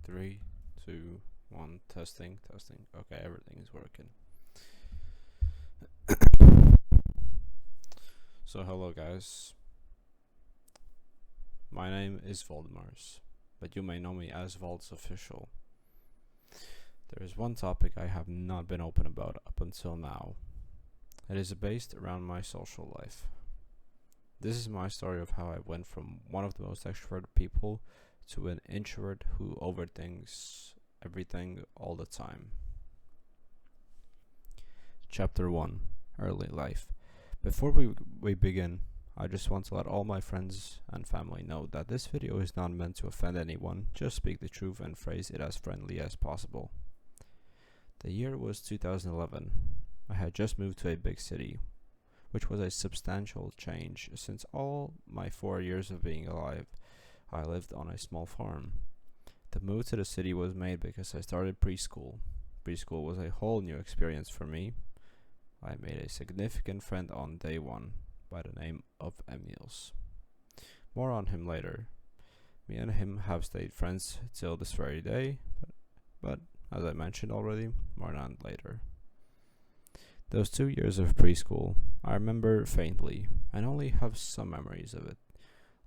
Three, two, one. Testing, testing. Okay, everything is working. So, hello, guys. My name is Voldemars, but you may know me as Vold's Official. There is one topic I have not been open about up until now. It is based around my social life. This is my story of how I went from one of the most extroverted people to an introvert who overthinks everything all the time. Chapter 1: Early Life. Before we begin, I just want to let all my friends and family know that this video is not meant to offend anyone, just speak the truth and phrase it as friendly as possible. The year was 2011. I had just moved to a big city, which was a substantial change since all my 4 years of being alive, I lived on a small farm. The move to the city was made because I started preschool. Preschool was a whole new experience for me. I made a significant friend on day one by the name of Emils. More on him later. Me and him have stayed friends till this very day, but as I mentioned already, more on later. Those 2 years of preschool, I remember faintly, and only have some memories of it,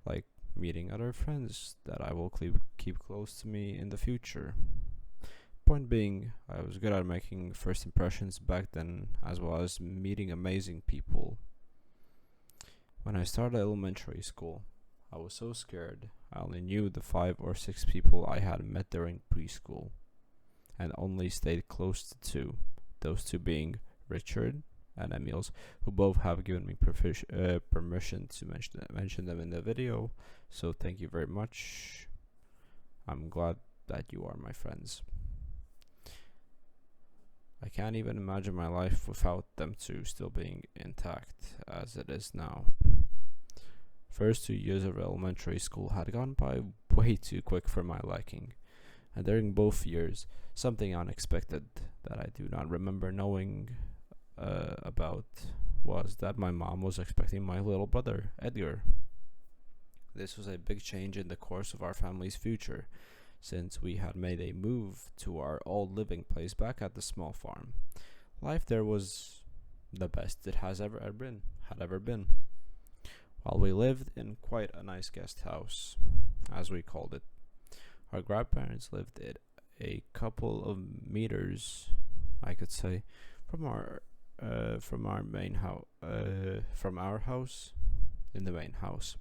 like meeting other friends that I will keep close to me in the future. Point being, I was good at making first impressions back then, as well as meeting amazing people. When I started elementary school, I was so scared I only knew the 5 or 6 people I had met during preschool, and only stayed close to 2, those 2 being Richard and Emils, who both have given me permission to mention them in the video, so thank you very much. I'm glad that you are my friends. I can't even imagine my life without them 2 still being intact as it is now. First 2 years of elementary school had gone by way too quick for my liking, and during both years, something unexpected that I do not remember knowing about was that my mom was expecting my little brother, Edgar. This was a big change in the course of our family's future, since we had made a move to our old living place back at the small farm. Life there was the best it had ever been. While we lived in quite a nice guest house, as we called it, our grandparents lived at a couple of meters, I could say, from our house in the main house.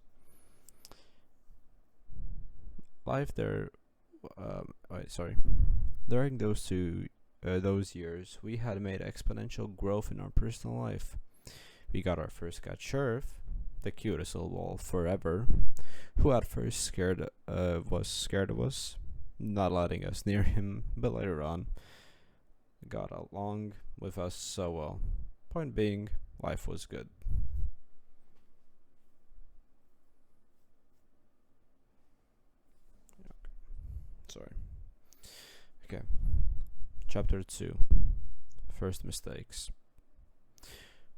Life there, during those years, we had made exponential growth in our personal life. We got our first cat, Sheriff, the cutest little wolf forever, who at first was scared of us, not letting us near him, but later on got along with us so well. Point being, life was good. Sorry. Okay. Chapter 2: First Mistakes.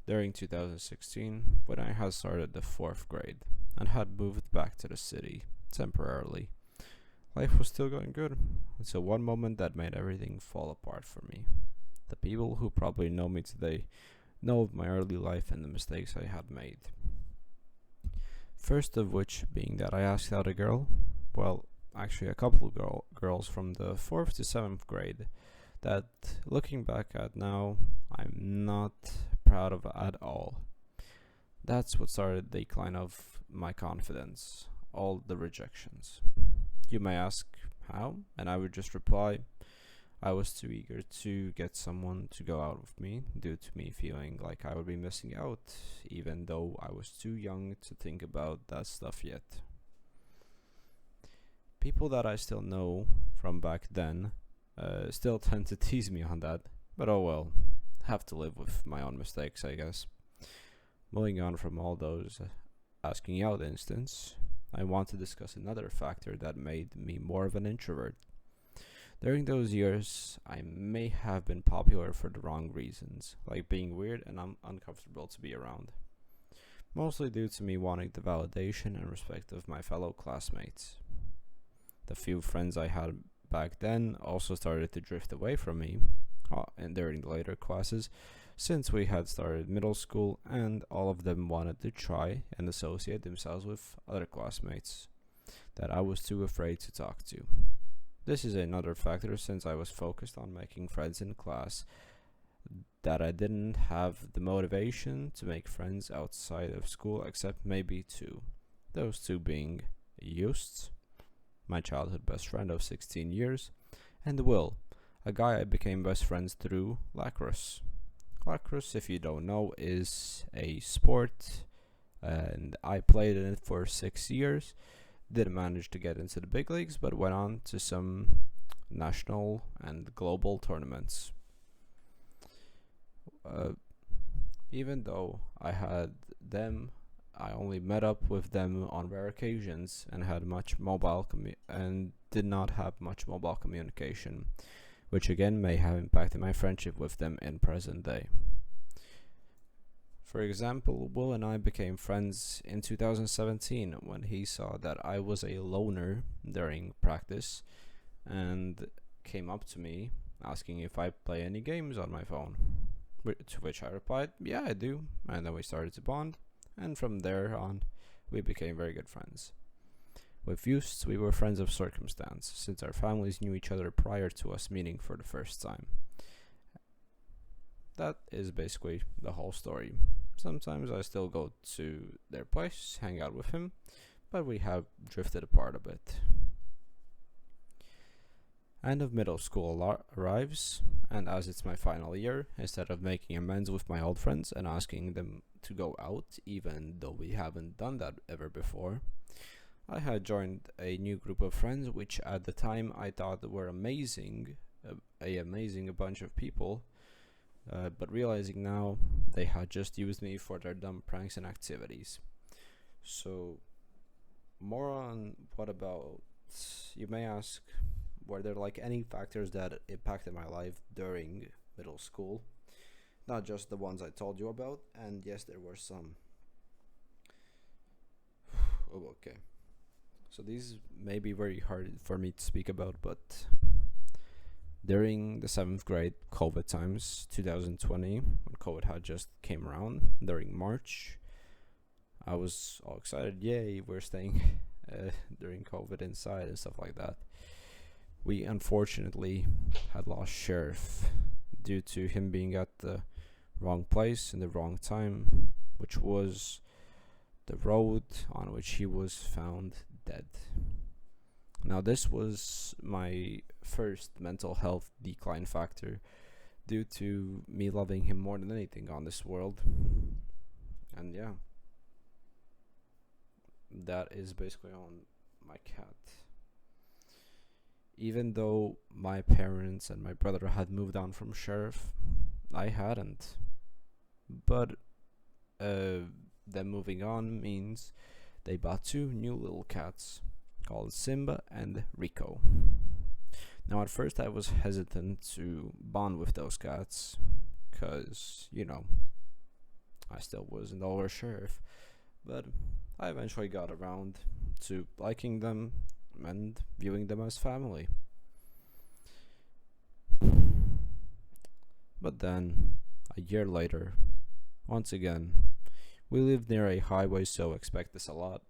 During 2016, when I had started the 4th grade and had moved back to the city temporarily, life was still going good, until one moment that made everything fall apart for me. The people who probably know me today know of my early life and the mistakes I had made. First of which being that I asked out a girl, well, actually a couple of girls from the 4th to 7th grade, that looking back at now, I'm not proud of at all. That's what started the decline of my confidence, all the rejections. You may ask how, and I would just reply, I was too eager to get someone to go out with me due to me feeling like I would be missing out, even though I was too young to think about that stuff yet. People that I still know from back then still tend to tease me on that, but oh well, have to live with my own mistakes, I guess. Moving on from all those asking out instance, I want to discuss another factor that made me more of an introvert. During those years, I may have been popular for the wrong reasons, like being weird and uncomfortable to be around. Mostly due to me wanting the validation and respect of my fellow classmates. The few friends I had back then also started to drift away from me and during the later classes, since we had started middle school and all of them wanted to try and associate themselves with other classmates that I was too afraid to talk to. This is another factor since I was focused on making friends in class that I didn't have the motivation to make friends outside of school except maybe two. Those two being Just, my childhood best friend of 16 years, and Will, a guy I became best friends through lacrosse. Lacrosse, if you don't know, is a sport, and I played in it for 6 years. Didn't manage to get into the big leagues, but went on to some national and global tournaments. Even though I had them, I only met up with them on rare occasions and had much and did not have much mobile communication, which again may have impacted my friendship with them in present day. For example, Will and I became friends in 2017 when he saw that I was a loner during practice and came up to me asking if I play any games on my phone. To which I replied, yeah, I do. And then we started to bond, and from there on, we became very good friends. With Just, we were friends of circumstance, since our families knew each other prior to us meeting for the first time. That is basically the whole story. Sometimes I still go to their place, hang out with him, but we have drifted apart a bit. End of middle school arrives, and as it's my final year, instead of making amends with my old friends and asking them to go out, even though we haven't done that ever before, I had joined a new group of friends, which at the time I thought were amazing, a bunch of people, but realizing now they had just used me for their dumb pranks and activities. So, more on what about, you may ask, were there like any factors that impacted my life during middle school? Not just the ones I told you about, and yes, there were some. Oh, okay. So these may be very hard for me to speak about, but during the 7th grade COVID times, 2020, when COVID had just came around during March, I was all excited. Yay, we're staying during COVID inside and stuff like that. We unfortunately had lost Sheriff due to him being at the wrong place in the wrong time, which was the road on which he was found dead. Now, this was my first mental health decline factor due to me loving him more than anything on this world. And yeah, that is basically on my cat. Even though my parents and my brother had moved on from Sheriff, I hadn't. But them moving on means they bought 2 new little cats called Simba and Rico. Now, at first I was hesitant to bond with those cats because, I still wasn't over Sheriff. But I eventually got around to liking them and viewing them as family. But then, a year later, once again, we lived near a highway, so expect this a lot.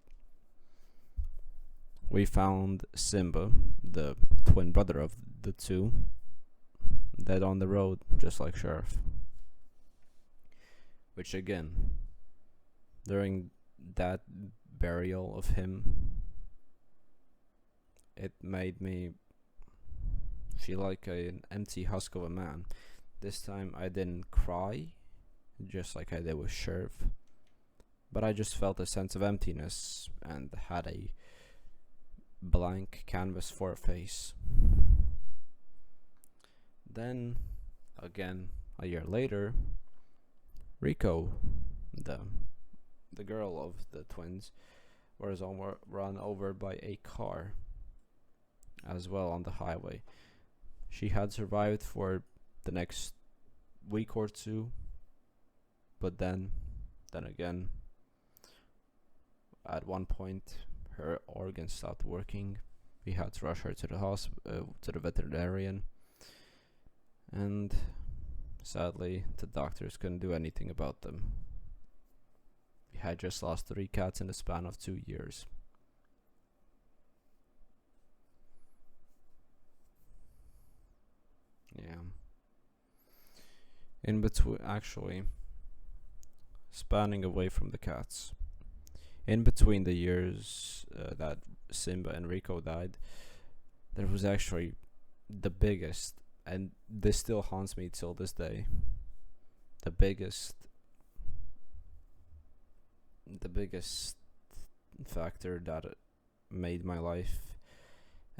We found Simba, the twin brother of the two, dead on the road, just like Sheriff. Which again, during that burial of him, it made me feel like an empty husk of a man. This time I didn't cry, just like I did with Sheriff, but I just felt a sense of emptiness and had a blank canvas for a face. Then, again, a year later, Rico, the girl of the twins, was run over by a car as well on the highway. She had survived for the next week or two, but then again, at one point her organs stopped working We had to rush her to the to the veterinarian, and sadly, the doctors couldn't do anything about them. We had just lost 3 cats in the span of 2 years. Yeah. In between, actually, spanning away from the cats. In between the years that Simba and Rico died, there was actually the biggest, and this still haunts me till this day. The biggest factor that made my life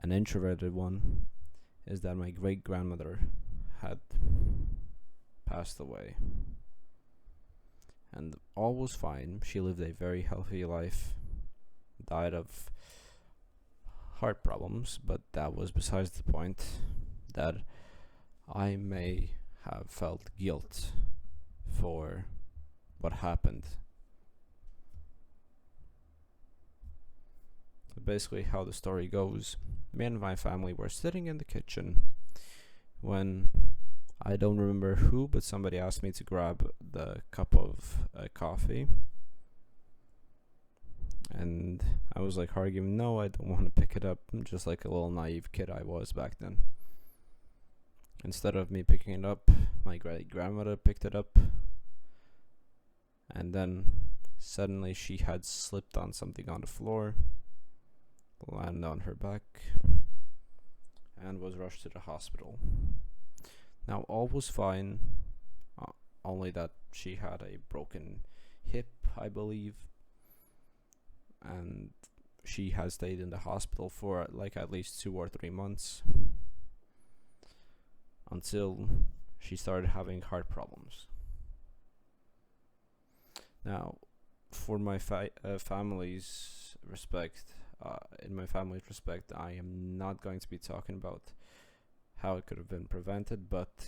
an introverted one is that my great grandmother had passed away. And all was fine. She lived a very healthy life, died of heart problems, but that was besides the point. That I may have felt guilt for what happened. Basically, how the story goes, me and my family were sitting in the kitchen when I don't remember who, but somebody asked me to grab the cup of coffee. And I was like arguing, no, I don't want to pick it up. I'm just like a little naive kid I was back then. Instead of me picking it up, my great grandmother picked it up. And then suddenly she had slipped on something on the floor, landed on her back, and was rushed to the hospital. Now all was fine, only that she had a broken hip, I believe, and she had stayed in the hospital for like at least 2 or 3 months until she started having heart problems. Now, for my family's respect, in my family's respect, I am not going to be talking about how it could have been prevented, but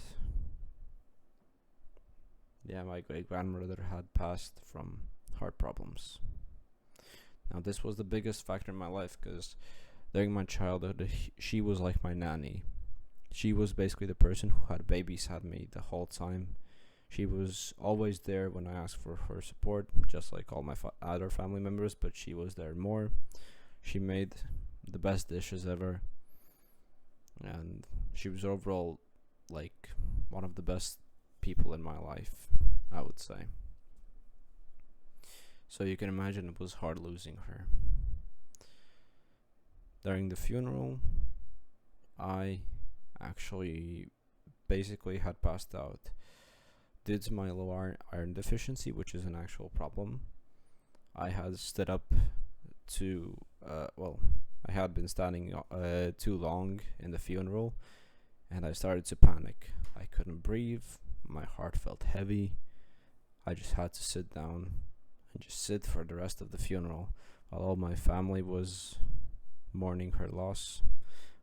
yeah, my great grandmother had passed from heart problems. Now, this was the biggest factor in my life because during my childhood, she was like my nanny. She was basically the person who had babysat me the whole time. She was always there when I asked for her support, just like all my other family members, but she was there more. She made the best dishes ever, and she was overall like one of the best people in my life, I would say. So you can imagine it was hard losing her. During the funeral, I actually basically had passed out due to my low iron deficiency, which is an actual problem. I had stood up to, I had been standing too long in the funeral, and I started to panic. I couldn't breathe, my heart felt heavy. I just had to sit down and just sit for the rest of the funeral while all my family was mourning her loss.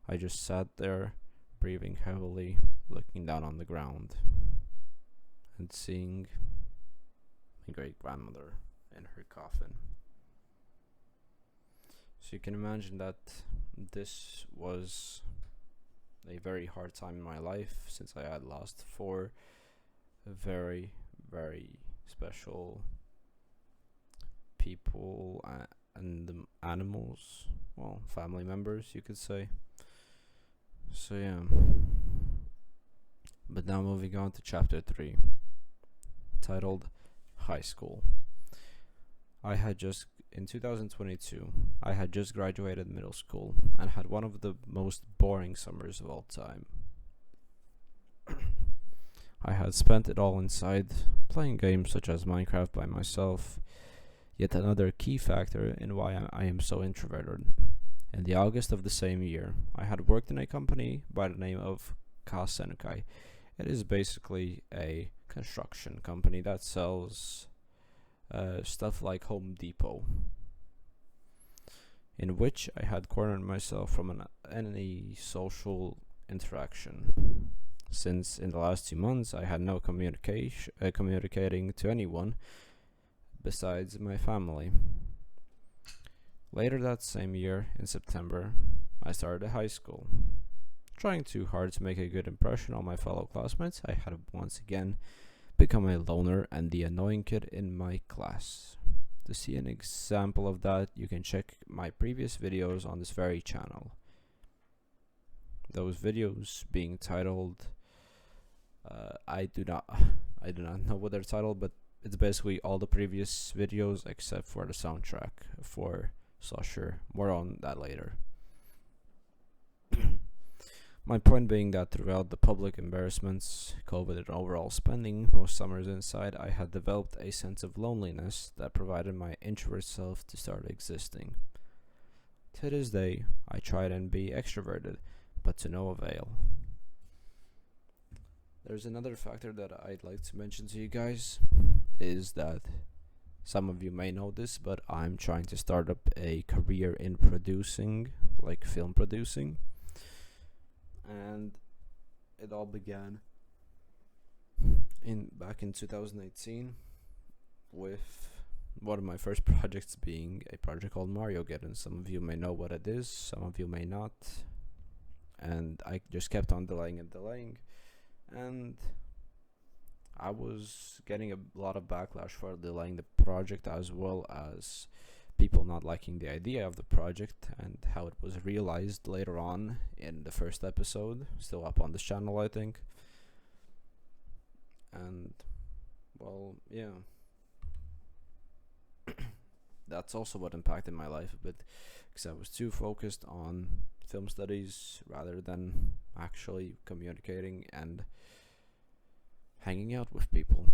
I just sat there, breathing heavily, looking down on the ground, and seeing my great grandmother in her coffin. So you can imagine that this was a very hard time in my life, since I had lost 4 very, very special people and animals, well, family members, you could say. So yeah. But now moving on to chapter 3, titled High School. In 2022, I had just graduated middle school and had one of the most boring summers of all time. I had spent it all inside, playing games such as Minecraft by myself, yet another key factor in why I am so introverted. In the August of the same year, I had worked in a company by the name of Kasenukai. It is basically a construction company that sells stuff like Home Depot, in which I had cornered myself from any social interaction, since in the last 2 months I had no communicating to anyone besides my family. Later that same year, in September, I started high school. Trying too hard to make a good impression on my fellow classmates, I had once again become a loner and the annoying kid in my class. To see an example of that, you can check my previous videos on this very channel. Those videos being titled, I do not know what they're titled, but it's basically all the previous videos except for the soundtrack for Slusher. More on that later. My point being that throughout the public embarrassments, COVID, and overall spending most summers inside, I had developed a sense of loneliness that provided my introvert self to start existing. To this day, I try and be extroverted, but to no avail. There's another factor that I'd like to mention to you guys, is that some of you may know this, but I'm trying to start up a career in producing, like film producing. And it all began back in 2018 with one of my first projects being a project called Mario-geddon. Some of you may know what it is, some of you may not. And I just kept on delaying, and I was getting a lot of backlash for delaying the project, as well as people not liking the idea of the project and how it was realized later on in the first episode, still up on this channel, I think. And well, yeah, that's also what impacted my life a bit, because I was too focused on film studies rather than actually communicating and hanging out with people.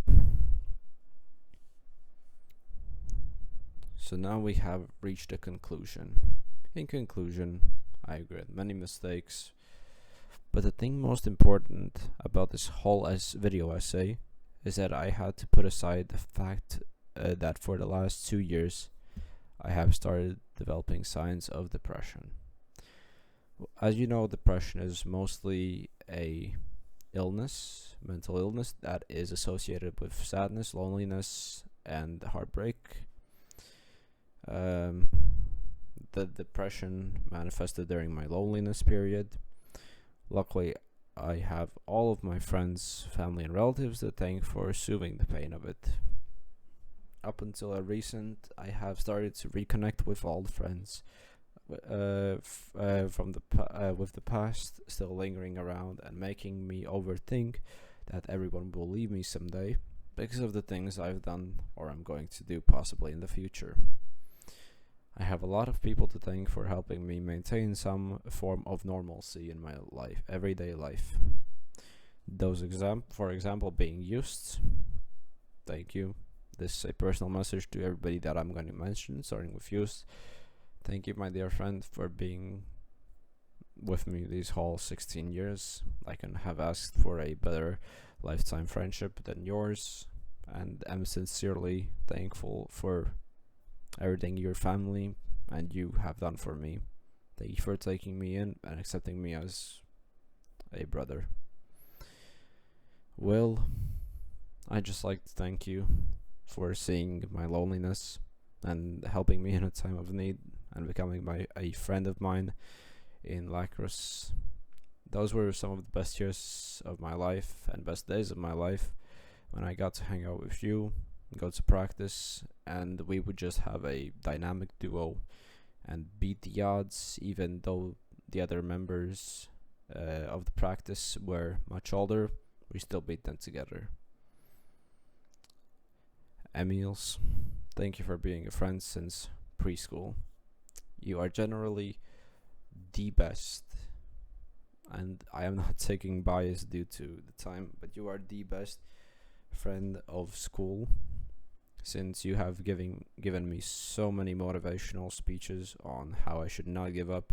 So now we have reached a conclusion. In conclusion, I agree with many mistakes, but the thing most important about this whole video essay is that I had to put aside the fact that for the last 2 years I have started developing signs of depression. As you know, depression is mostly a mental illness that is associated with sadness, loneliness, and heartbreak. The depression manifested during my loneliness period. Luckily, I have all of my friends, family, and relatives to thank for soothing the pain of it. Up until I have started to reconnect with old friends from with the past still lingering around and making me overthink that everyone will leave me someday because of the things I've done or I'm going to do possibly in the future. I have a lot of people to thank for helping me maintain some form of normalcy in my life, everyday life. Those for example being Just. Thank you. This is a personal message to everybody that I'm going to mention, starting with Just. Thank you, my dear friend, for being with me these whole 16 years. I can have asked for a better lifetime friendship than yours, and I'm sincerely thankful for everything your family and you have done for me. Thank you for taking me in and accepting me as a brother. Will, I just like to thank you for seeing my loneliness and helping me in a time of need and becoming a friend of mine in lacrosse. Those were some of the best years of my life and best days of my life, when I got to hang out with you, go to practice, and we would just have a dynamic duo and beat the odds, even though the other members of the practice were much older. We still beat them together. Emils, thank you for being a friend since preschool. You are generally the best, and I am not taking bias due to the time, but you are the best friend of school, since you have given me so many motivational speeches on how I should not give up,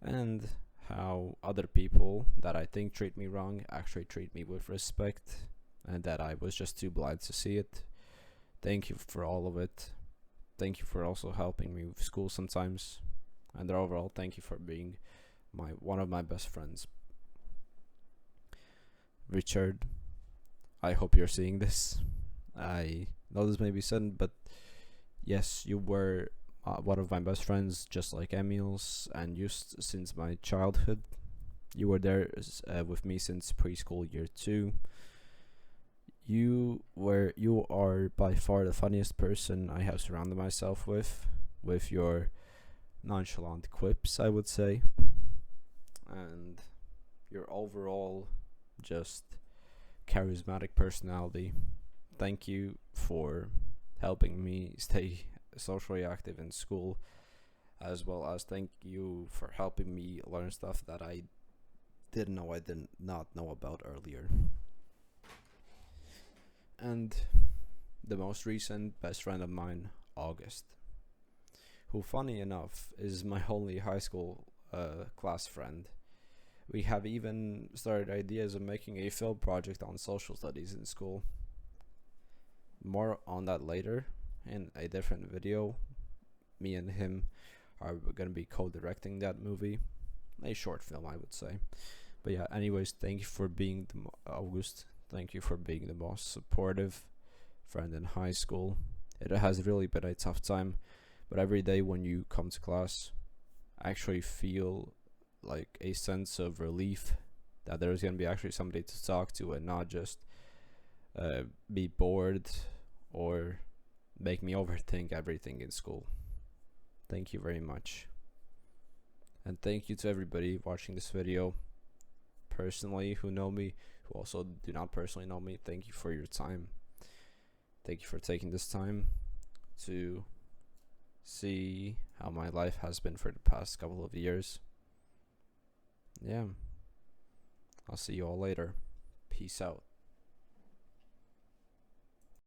and how other people that I think treat me wrong actually treat me with respect, and that I was just too blind to see it. Thank you for all of it. Thank you for also helping me with school sometimes, and overall thank you for being one of my best friends. Richard, I hope you're seeing this. I know this may be sudden, but yes, you were one of my best friends, just like Emil's, and used since my childhood. You were there with me since preschool year 2. You are by far the funniest person I have surrounded myself with your nonchalant quips, I would say, and your overall just charismatic personality. Thank you for helping me stay socially active in school, as well as thank you for helping me learn stuff that I did not know about earlier. And the most recent best friend of mine, August, who, funny enough, is my only high school class friend. We have even started ideas of making a film project on social studies in school. More on that later in a different video. Me and him are going to be co-directing that movie. A short film, I would say. But yeah, anyways, thank you for being August. Thank you for being the most supportive friend in high school. It has really been a tough time, but every day when you come to class, I actually feel like a sense of relief that there's going to be actually somebody to talk to and not just be bored or make me overthink everything in school. Thank you very much. And thank you to everybody watching this video personally, who know me, who also do not personally know me. Thank you for your time. Thank you for taking this time to see how my life has been for the past couple of years. Yeah. I'll see you all later. Peace out.